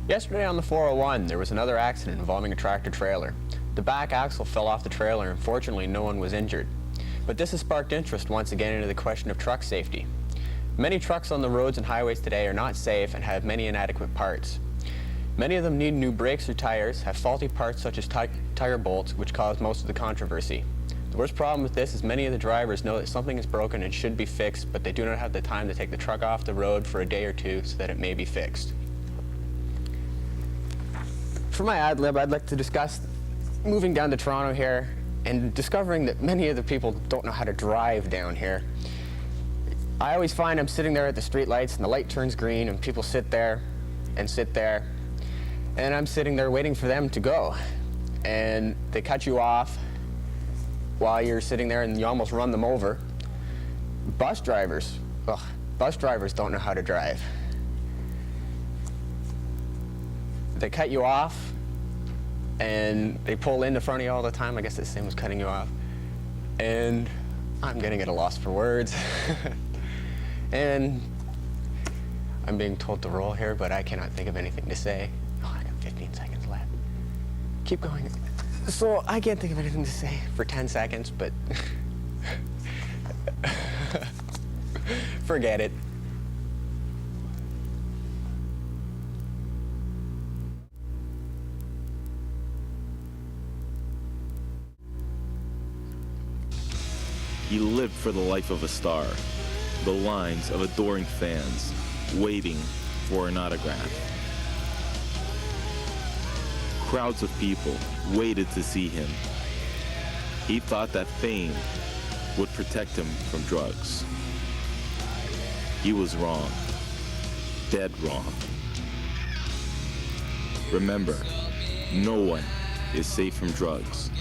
Yesterday on the 401, there was another accident involving a tractor-trailer. The back axle fell off the trailer and fortunately no one was injured. But this has sparked interest once again into the question of truck safety. Many trucks on the roads and highways today are not safe and have many inadequate parts. Many of them need new brakes or tires, have faulty parts such as tire bolts, which cause most of the controversy. The worst problem with this is many of the drivers know that something is broken and should be fixed, but they do not have the time to take the truck off the road for a day or two so that it may be fixed. For my ad lib, I'd like to discuss moving down to Toronto here and discovering that many of the people don't know how to drive down here. I always find I'm sitting there at the street lights and the light turns green and people sit there, and I'm sitting there waiting for them to go. And they cut you off while you're sitting there and you almost run them over. Bus drivers don't know how to drive. They cut you off and they pull in front of you all the time. I guess the same as cutting you off. And I'm getting at a loss for words. And I'm being told to roll here, but I cannot think of anything to say. Oh, I got 15 seconds left. Keep going. So I can't think of anything to say for 10 seconds, but forget it. He lived for the life of a star, the lines of adoring fans waiting for an autograph. Crowds of people waited to see him. He thought that fame would protect him from drugs. He was wrong, dead wrong. Remember, no one is safe from drugs.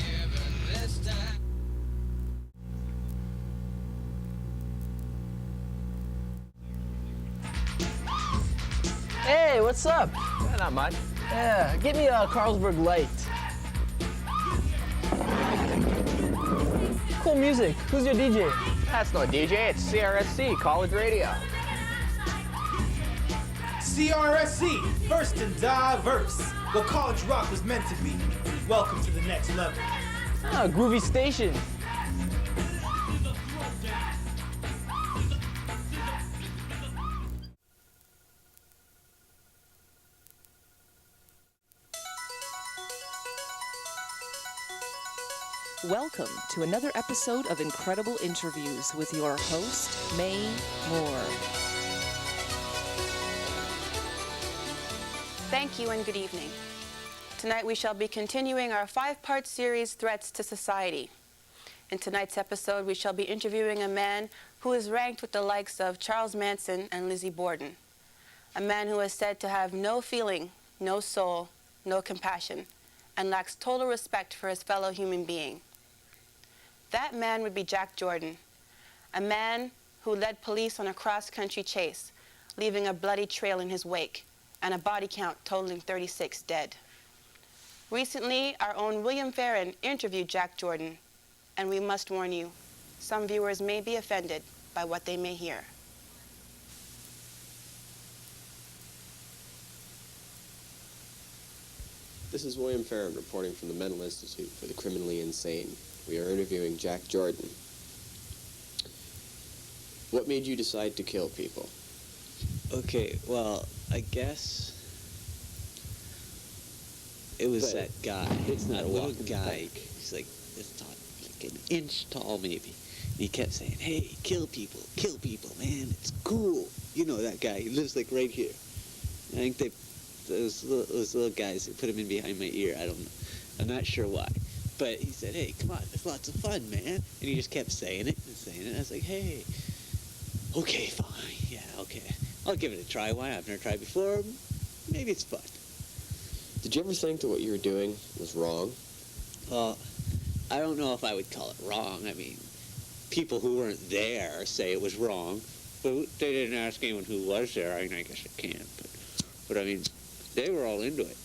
Hey, what's up? Yeah, not much. Yeah, get me a Carlsberg Light. Cool music. Who's your DJ? That's no DJ, it's CRSC, College Radio. CRSC, first and diverse. What college rock was meant to be. Welcome to the next level. Ah, groovy station. Welcome to another episode of Incredible Interviews with your host, May Moore. Thank you and good evening. Tonight we shall be continuing our 5-part series, Threats to Society. In tonight's episode, we shall be interviewing a man who is ranked with the likes of Charles Manson and Lizzie Borden. A man who is said to have no feeling, no soul, no compassion, and lacks total respect for his fellow human being. That man would be Jack Jordan, a man who led police on a cross-country chase, leaving a bloody trail in his wake and a body count totaling 36 dead. Recently, our own William Farren interviewed Jack Jordan, and we must warn you, some viewers may be offended by what they may hear. This is William Farren reporting from the Mental Institute for the Criminally Insane. We are interviewing Jack Jordan. What made you decide to kill people? Okay, well, I guess it was that guy. It's not a little guy. He's like this tall, like an inch tall maybe. And he kept saying, "Hey, kill people, man. It's cool." You know that guy. He lives like right here. I think those little guys, they put him in behind my ear. I don't know. I'm not sure why. But he said, "Hey, come on, it's lots of fun, man." And he just kept saying it and saying it. I was like, "Hey, okay, fine. Yeah, okay. I'll give it a try. Why? I've never tried before. Maybe it's fun." Did you ever think that what you were doing was wrong? Well, I don't know if I would call it wrong. I mean, people who weren't there say it was wrong. But they didn't ask anyone who was there. I mean, I guess I can't. But I mean, they were all into it.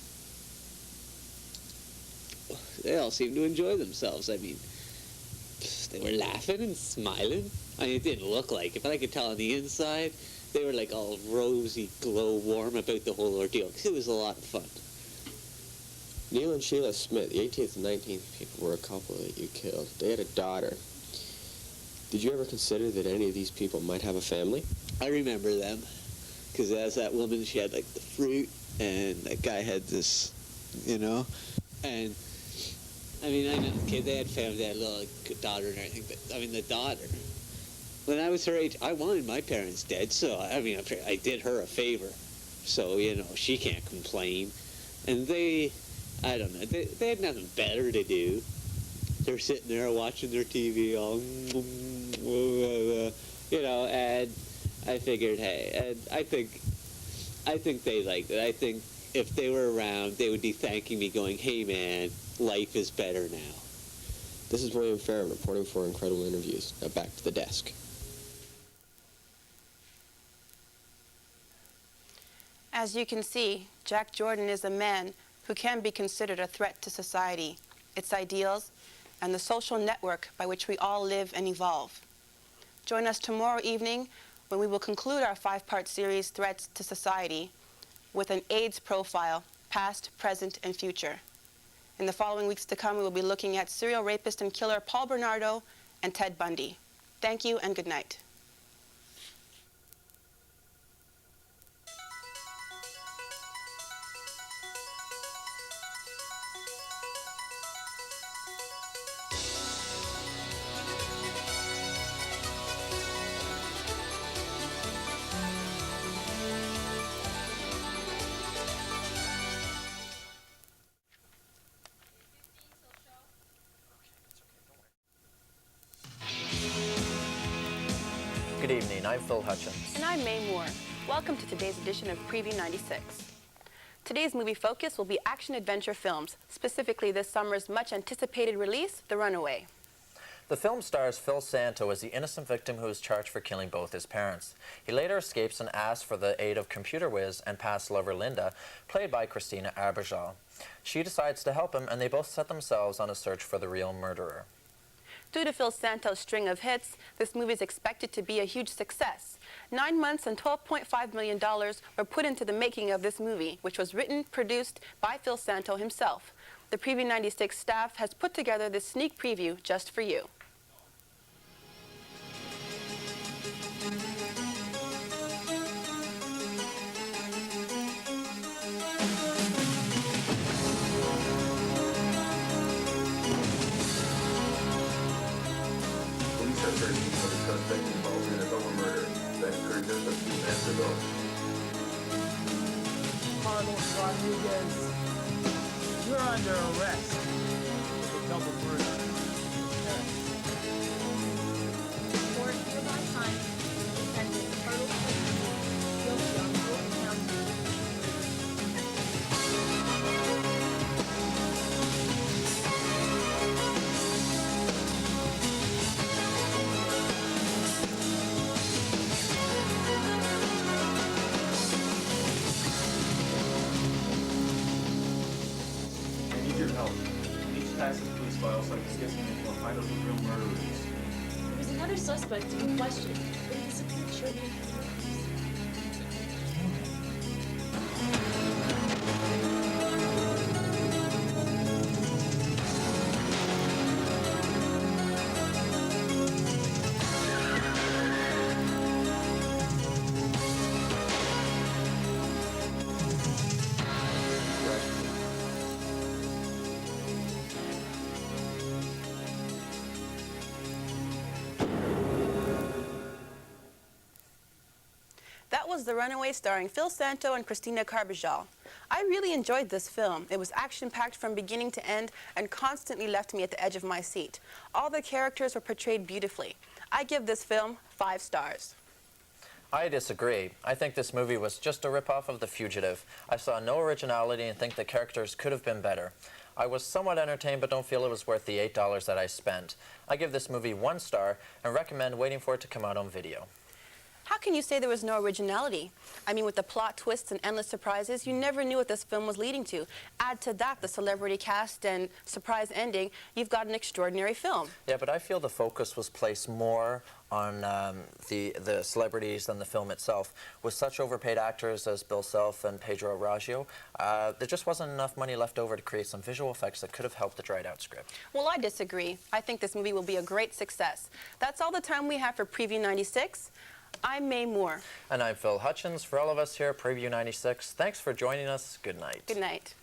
They all seemed to enjoy themselves. I mean, they were laughing and smiling. I mean, it didn't look like it, but I could tell on the inside they were like all rosy, glow, warm about the whole ordeal, because it was a lot of fun. Neil and Sheila Smith, the 18th and 19th people, were a couple that you killed. They had a daughter. Did you ever consider that any of these people might have a family? I remember them, because as that woman, she had like the fruit, and that guy had this, you know, and I mean, I know, okay, they had family, they had a little daughter and everything, but I mean, the daughter, when I was her age, I wanted my parents dead, so I mean, I did her a favor, so, you know, she can't complain. And they, I don't know, they had nothing better to do. They're sitting there watching their TV all, you know, and I figured, hey, and I think they liked it. I think if they were around, they would be thanking me going, hey man, life is better now. This is William Farren reporting for Incredible Interviews. Now back to the desk. As you can see, Jack Jordan is a man who can be considered a threat to society, its ideals, and the social network by which we all live and evolve. Join us tomorrow evening when we will conclude our 5-part series, Threats to Society, with an AIDS profile, past, present, and future. In the following weeks to come, we will be looking at serial rapist and killer Paul Bernardo and Ted Bundy. Thank you and good night. Good evening, I'm Phil Hutchins. And I'm May Moore. Welcome to today's edition of Preview 96. Today's movie focus will be action-adventure films, specifically this summer's much-anticipated release, The Runaway. The film stars Phil Santo as the innocent victim who is charged for killing both his parents. He later escapes and asks for the aid of computer whiz and past lover Linda, played by Christina Arbajal. She decides to help him, and they both set themselves on a search for the real murderer. Due to Phil Santo's string of hits, this movie is expected to be a huge success. 9 months and $12.5 million were put into the making of this movie, which was written, produced by Phil Santo himself. The Preview 96 staff has put together this sneak preview just for you. Police are searching for the suspect involved in a double murder that occurred just a few minutes ago. Carlos Rodriguez, you're under arrest for the double murder. Court hereby finds defendant Carlos Rodriguez guilty on both counts of I need your help. I need to pass this police file so I can get some info and find out who the real murderer is. There was another suspect in question, but he disappeared shortly after the murders. That was The Runaway, starring Phil Santo and Christina Carbajal. I really enjoyed this film. It was action-packed from beginning to end and constantly left me at the edge of my seat. All the characters were portrayed beautifully. I give this film 5 stars. I disagree. I think this movie was just a ripoff of The Fugitive. I saw no originality and think the characters could have been better. I was somewhat entertained but don't feel it was worth the $8 that I spent. I give this movie 1 star and recommend waiting for it to come out on video. How can you say there was no originality? I mean, with the plot twists and endless surprises, you never knew what this film was leading to. Add to that the celebrity cast and surprise ending, you've got an extraordinary film. Yeah, but I feel the focus was placed more on the celebrities than the film itself. With such overpaid actors as Bill Self and Pedro Araujo, there just wasn't enough money left over to create some visual effects that could have helped the dried out script. Well, I disagree. I think this movie will be a great success. That's all the time we have for Preview 96. I'm May Moore. And I'm Phil Hutchins. For all of us here at Preview 96, thanks for joining us. Good night. Good night.